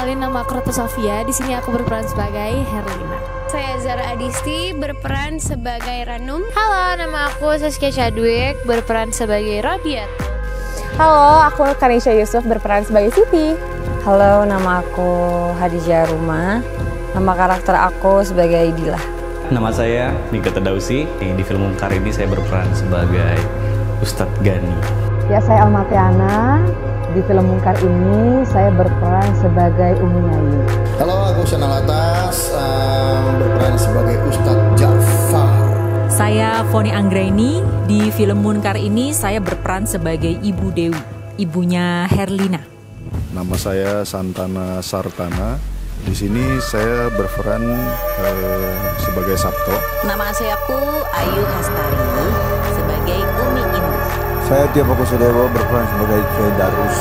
kenalin, nama aku Ratu Sofia. Di sini aku berperan sebagai Herlina. Saya Zara Adisti, berperan sebagai Ranum. Halo, nama aku Saskia Chadwick, berperan sebagai Rabiat. Halo, aku Kanisha Yusuf, berperan sebagai Siti. Halo, nama aku Hadijah Ruma. Nama karakter aku sebagai Dilah. Nama saya Mika Tadausi. Di film Mungkar ini saya berperan sebagai Ustadz Gani. Ya, saya Almatiana. Di film Mungkar ini saya berperan sebagai Umi Ayu. Halo, aku Shanal Atas, berperan sebagai Ustadz Ja'far. Saya Foni Anggraini. Di film Mungkar ini saya berperan sebagai Ibu Dewi, ibunya Herlina. Nama saya Santana Sartana. Di sini saya berperan sebagai Sabto. Nama aku Ayu Hastari sebagai Umi Indri. Saya Tio Pakusudewo berperan sebagai Kiai Darus.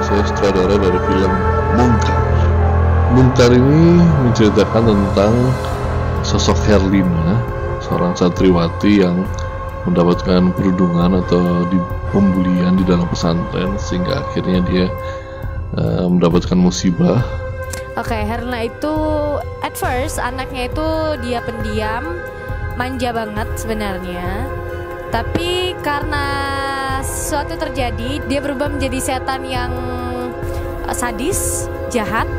Saya sutradara dari film Mungkar. Mungkar ini menceritakan tentang sosok Herlina, seorang santriwati yang mendapatkan perundungan atau pembulian di dalam pesantren sehingga akhirnya dia mendapatkan musibah. Oke, Herlina itu at first anaknya itu dia pendiam, manja banget sebenarnya. Tapi karena sesuatu terjadi, dia berubah menjadi setan yang sadis, jahat.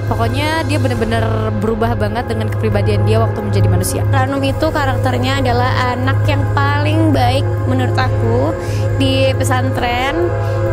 Pokoknya dia benar-benar berubah banget dengan kepribadian dia waktu menjadi manusia. Ranum itu karakternya adalah anak yang paling baik menurut aku di pesantren.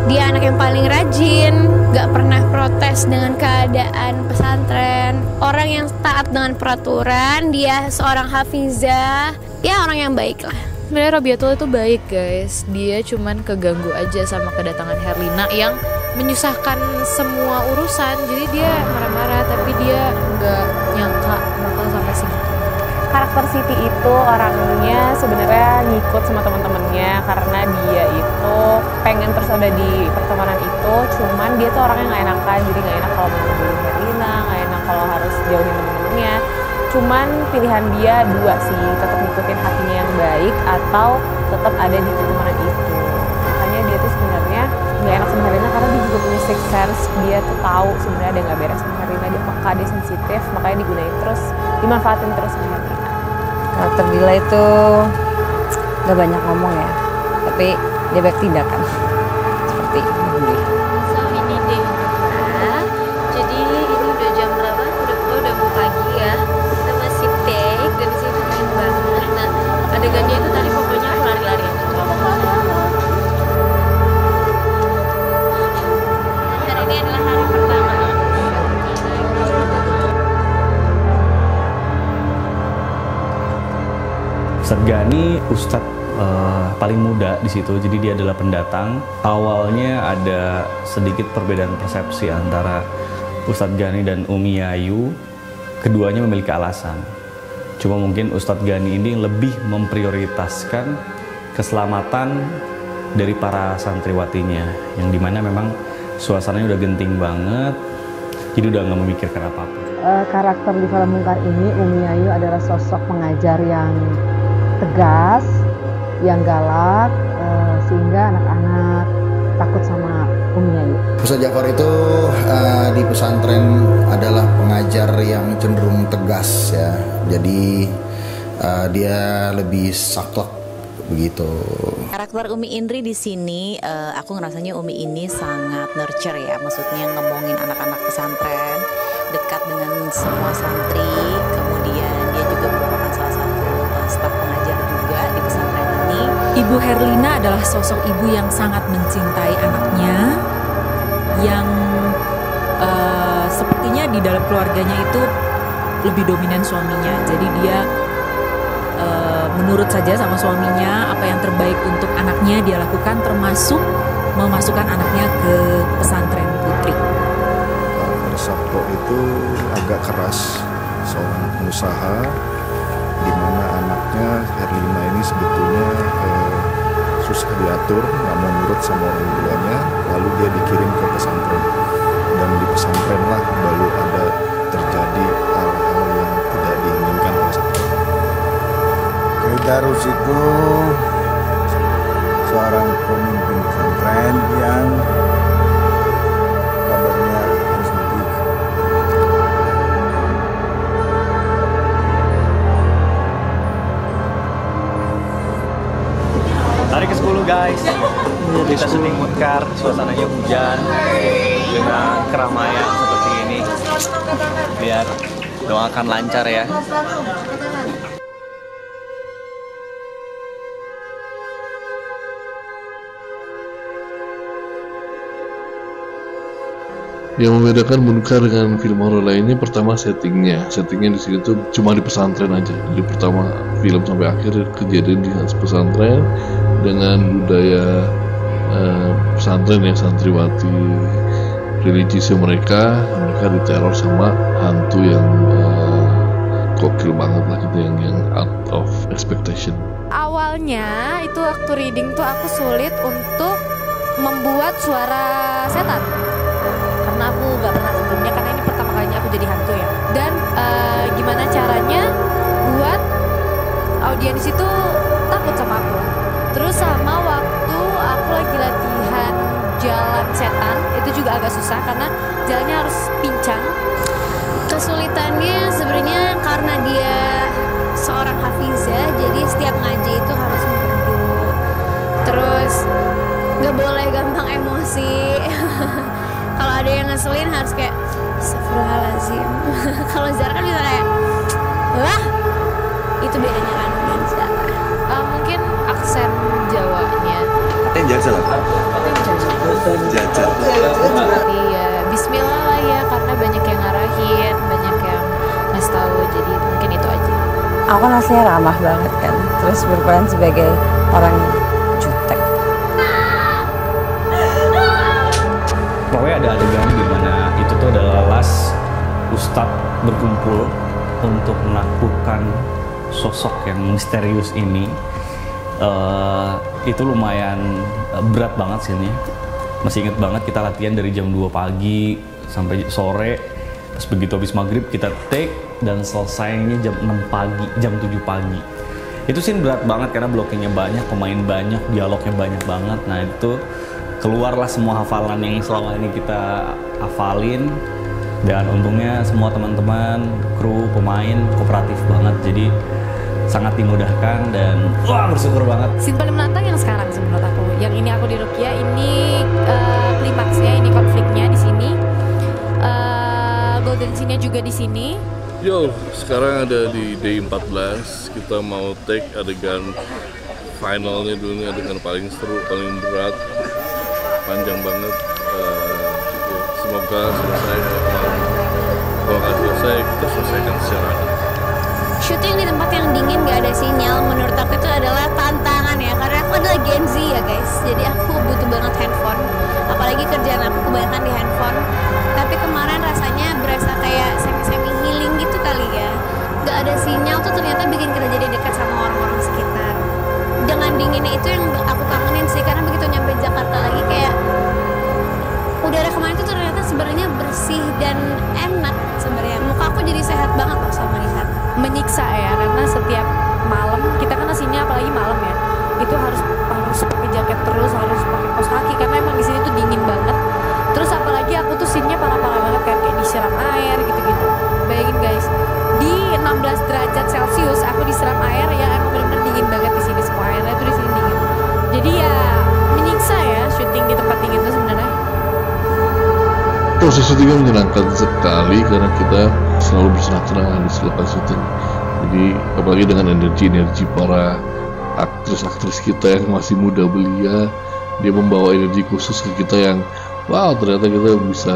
Dia anak yang paling rajin, gak pernah protes dengan keadaan pesantren. Orang yang taat dengan peraturan, dia seorang hafizah. Ya, orang yang baik lah. Sebenarnya Rabiatul itu baik guys. Dia cuman keganggu aja sama kedatangan Herlina yang menyusahkan semua urusan. Jadi dia marah-marah tapi dia nggak nyangka bakal sampai segitu. Karakter Siti itu orangnya sebenarnya ngikut sama teman-temannya karena dia itu pengen terus ada di pertemanan itu. Cuman dia tuh orangnya nggak enakan, jadi nggak enak kalau mau ngebully Herlina, nggak enak kalau harus jauhin teman-temannya. Cuman pilihan dia dua sih, tetap ngikutin hatinya yang baik atau tetap ada di pertemanan itu. Makanya dia tuh sebenarnya nggak enak sama Herlina karena dia juga punya sixth sense. Dia tuh tahu sebenarnya ada nggak beres sama Herlina, dia peka, dia sensitif, makanya digunain terus, dimanfaatin terus sama Herlina. Karakter Dila itu gak banyak ngomong ya, tapi dia banyak tindakan seperti ini. So ini deh, jadi ini udah jam berapa? Udah mau pagi ya. Kita masih take dan di sini dingin banget. Nah, adegannya itu tadi pokoknya aku lari-lari. Hari ini adalah hari pertama. Ustadz Gani, Ustadz paling muda di situ, jadi dia adalah pendatang. Awalnya ada sedikit perbedaan persepsi antara Ustadz Gani dan Umi Ayu. Keduanya memiliki alasan. Cuma mungkin Ustadz Gani ini lebih memprioritaskan keselamatan dari para santriwatinya, yang dimana memang suasananya udah genting banget, jadi udah nggak memikirkan apa-apa. Karakter di film Mungkar ini, Umi Ayu adalah sosok pengajar yang tegas, yang galak, sehingga anak-anak takut sama Umi Ayu. Ustadz Ja'far itu di pesantren adalah pengajar yang cenderung tegas ya. Jadi dia lebih saklek begitu. Karakter Umi Indri di sini, aku ngerasanya Umi ini sangat nurture ya. Maksudnya ngomongin anak-anak pesantren, dekat dengan semua santri, kemudian dia juga merupakan salah satu staf pengajar juga. Herlina adalah sosok ibu yang sangat mencintai anaknya, yang sepertinya di dalam keluarganya itu lebih dominan suaminya. Jadi dia menurut saja sama suaminya, apa yang terbaik untuk anaknya dia lakukan, termasuk memasukkan anaknya ke pesantren putri. Sabto itu agak keras, seorang pengusaha, di mana anaknya Herlina ini sebetulnya susah diatur, nggak mau nurut sama orang tuanya, lalu dia dikirim ke pesantren. Dan di pesantren lah baru ada terjadi hal-hal yang tidak diinginkan oleh Sabto. Kiai Darus itu seorang pemimpin pesantren yang kabarnya karismatik. Hari ke-10 guys, kita syuting Munkar, suasananya hujan dengan keramaian seperti ini. Biar doakan lancar ya. Yang membedakan Munkar dengan film horor lainnya, pertama settingnya di sini tuh cuma di pesantren aja. Jadi pertama film sampai akhir kejadian di pesantren dengan budaya pesantren yang santriwati religiusnya mereka diteror sama hantu yang gokil banget lah gitu, yang out of expectation. Awalnya itu waktu reading tuh aku sulit untuk membuat suara setan. Karena aku gak pernah sebelumnya, karena ini pertama kalinya aku jadi hantu ya. Dan gimana caranya buat audiens itu takut sama aku. Terus sama waktu aku lagi latihan jalan setan, itu juga agak susah karena jalannya harus pincang. Kesulitannya sebenarnya karena dia seorang hafizah, jadi setiap ngaji itu harus merdu. Terus gak boleh gampang emosi. Kalau ada yang ngeselin harus kayak astagfirullahaladzim. Kalau Zara kan bisa kayak wah, itu bedanya kan dengan Zara. Mungkin aksen Jawanya. Jajal apa? Jajal. Iya, bismillah lah ya, karena banyak yang ngarahin, banyak yang ngasih tahu, jadi mungkin itu aja. Aku kan aslinya ramah banget kan, terus berperan sebagai orang jutek. Pokoknya ada adegan di mana itu tuh adalah last ustadz berkumpul untuk menaklukkan sosok yang misterius ini. Itu lumayan berat banget sini. Masih inget banget kita latihan dari jam 2 pagi sampai sore. Terus begitu habis maghrib kita take dan selesainya jam 6 pagi, jam 7 pagi. Itu scene berat banget karena blockingnya banyak, pemain banyak, dialognya banyak banget. Nah itu keluarlah semua hafalan yang selama ini kita hafalin. Dan untungnya semua teman-teman, kru, pemain kooperatif banget. Jadi sangat dimudahkan dan wah bersyukur banget. Scene paling menantang yang sekarang sih menurut aku. Yang ini aku di Rukia, ini klimaksnya, ini konfliknya di sini. Golden scene-nya juga di sini. Yo, sekarang ada di day 14. Kita mau take adegan finalnya dulu nih, adegan paling seru, paling berat, panjang banget. Semoga selesai. Kalau nggak selesai, kita selesaikan secara adil. Syuting di tempat yang dingin gak ada sinyal, menurut aku itu adalah tantangan ya, karena aku adalah Gen Z ya guys, jadi aku butuh banget handphone, apalagi kerjaan aku kebanyakan di handphone. Tapi kemarin rasanya berasa kayak semi-semi healing gitu kali ya. Gak ada sinyal tuh ternyata bikin kita jadi dekat sama orang-orang sekitar. Dengan dinginnya itu yang aku kangenin sih, karena begitu nyampe Jakarta lagi kayak udara kemarin tuh ternyata sebenarnya bersih dan enak sebenarnya. Muka aku jadi sehat banget loh sama lihat. Menyiksa ya, karena setiap malam kita kan aslinya apalagi malam ya, itu harus pakai jaket terus, harus pakai kaos kaki karena emang di sini tuh dingin banget. Terus apalagi aku tuh scene-nya parah-parah banget kan, kayak disiram air gitu-gitu. Bayangin guys, di 16 derajat Celcius aku disiram air ya, emang bener-bener dingin banget di sini, semua airnya tuh di sini dingin. Jadi ya menyiksa ya syuting di tempat dingin tuh sebenarnya. Proses syutingnya menyenangkan sekali karena kita selalu bersenang-senang habis lepas syuting. Jadi apalagi dengan energi para aktris-aktris kita yang masih muda belia, dia membawa energi khusus ke kita yang wow, ternyata kita bisa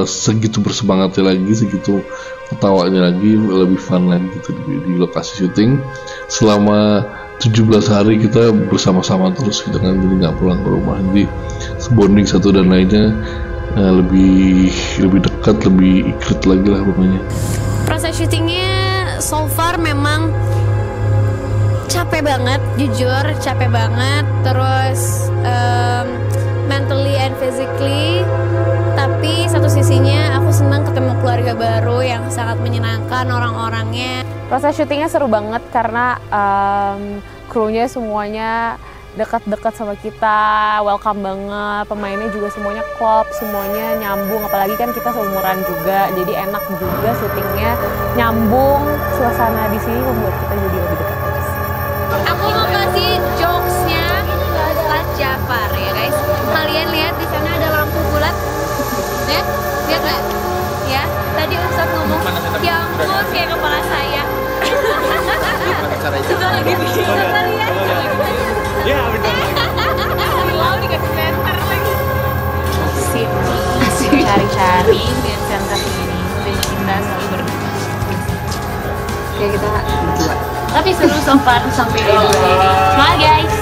segitu bersemangatnya lagi, segitu ketawanya lagi, lebih fun lagi gitu di lokasi syuting. Selama 17 hari kita bersama-sama terus gitu kan, jadi nggak pulang ke rumah, jadi bonding satu dan lainnya lebih dekat, lebih ikut lagi lah pokoknya. Proses syutingnya so far memang capek banget, jujur capek banget, terus mentally and physically. Tapi satu sisinya aku senang ketemu keluarga baru yang sangat menyenangkan, orang-orangnya. Proses syutingnya seru banget karena krunya semuanya dekat-dekat sama kita, welcome banget, pemainnya juga semuanya klop, semuanya nyambung, apalagi kan kita seumuran juga, jadi enak juga syutingnya, nyambung, suasana di sini membuat kita jadi lebih dekat terus. Aku mau kasih jokesnya Ustaz Jafar ya guys. Kalian lihat di sana ada lampu bulat, lihat nggak? Ya, tadi Ustaz ngomong, ya ampun kayak kepala saya. Sudah lagi ya benar. Wow, dikasih center lagi. Asik cari-cari dan center ini dan kita selalu berdua. Ya kita berdua. Tapi seru so far sampai di sini. Semangat guys.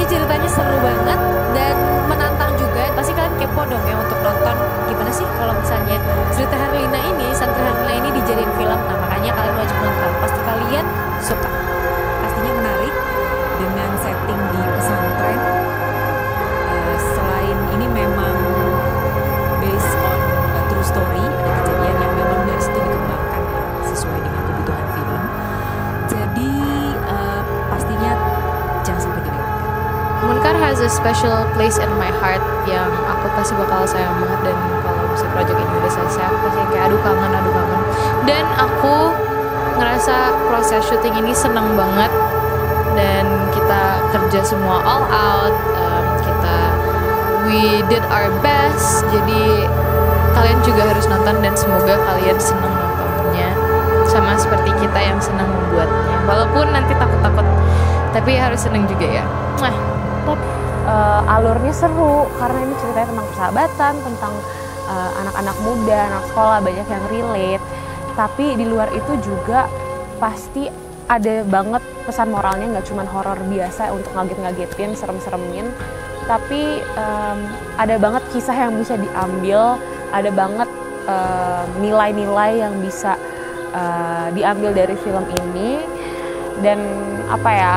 Ceritanya seru banget dan menantang juga. Pasti kalian kepo dong ya untuk nonton gimana sih kalau misalnya cerita Herlina ini, Santri Herlina ini dijadiin film. Nah makanya kalian wajib nonton. Pasti kalian suka. Pastinya menarik dengan setting di pesantren. Selain ini memang based on a true story, ada kejadian yang memang dari situ dikembangkan ya, sesuai dengan kebutuhan film. Jadi pastinya jangan sampai dilewatkan. Munkar has a special place in my heart yang aku pasti bakal sayang banget, dan kalau misalnya project ini udah selesai aku pasti kayak aduh kangen. Dan aku ngerasa proses syuting ini seneng banget dan kita kerja semua all out, we did our best. Jadi kalian juga harus nonton dan semoga kalian seneng nontonnya sama seperti kita yang senang membuatnya, walaupun nanti takut-takut tapi harus seneng juga ya. Alurnya seru karena ini ceritanya tentang persahabatan, tentang anak-anak muda, anak sekolah, banyak yang relate. Tapi di luar itu juga pasti ada banget pesan moralnya, nggak cuma horor biasa untuk ngaget-ngagetin, serem-seremin. Tapi ada banget kisah yang bisa diambil, ada banget nilai-nilai yang bisa diambil dari film ini. Dan apa ya,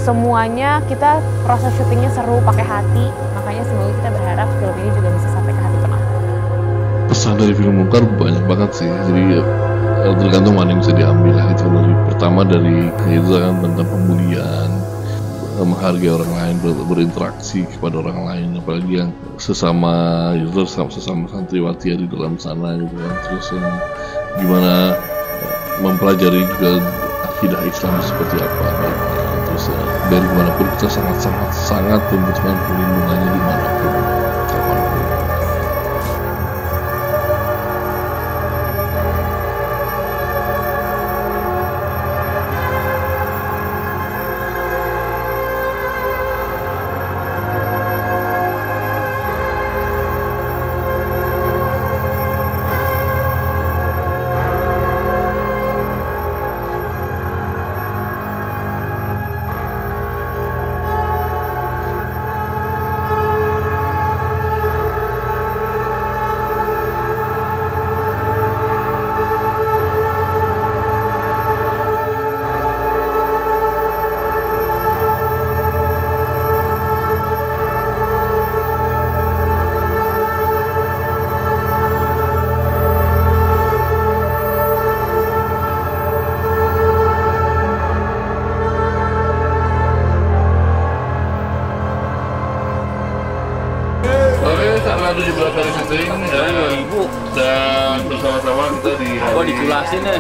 semuanya kita proses syutingnya seru, pakai hati, makanya semoga kita berharap film ini juga bisa sampai ke hati penonton. Pesan dari film Munkar banyak banget sih, jadi tergantung mana yang bisa diambil lah. Itu dari pertama dari itu kan tentang pemulihan, menghargai orang lain, berinteraksi kepada orang lain, apalagi yang sesama santriwati di dalam sana gitu kan. Terus gimana mempelajari juga akidah Islam seperti apa, terus biar gimana pun kita sangat membutuhkan perlindungannya dimanapun, kapanpun. Tanggal 17 hari syuting dan bersama-sama kita di hari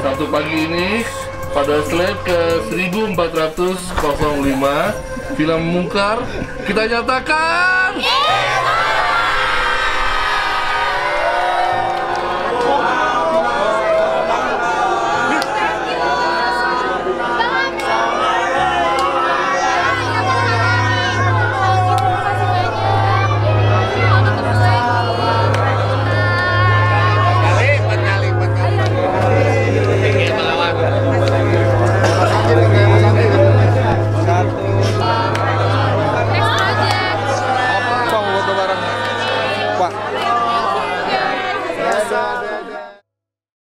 Sabtu pagi ini pada slide ke 1405 film Mungkar kita nyatakan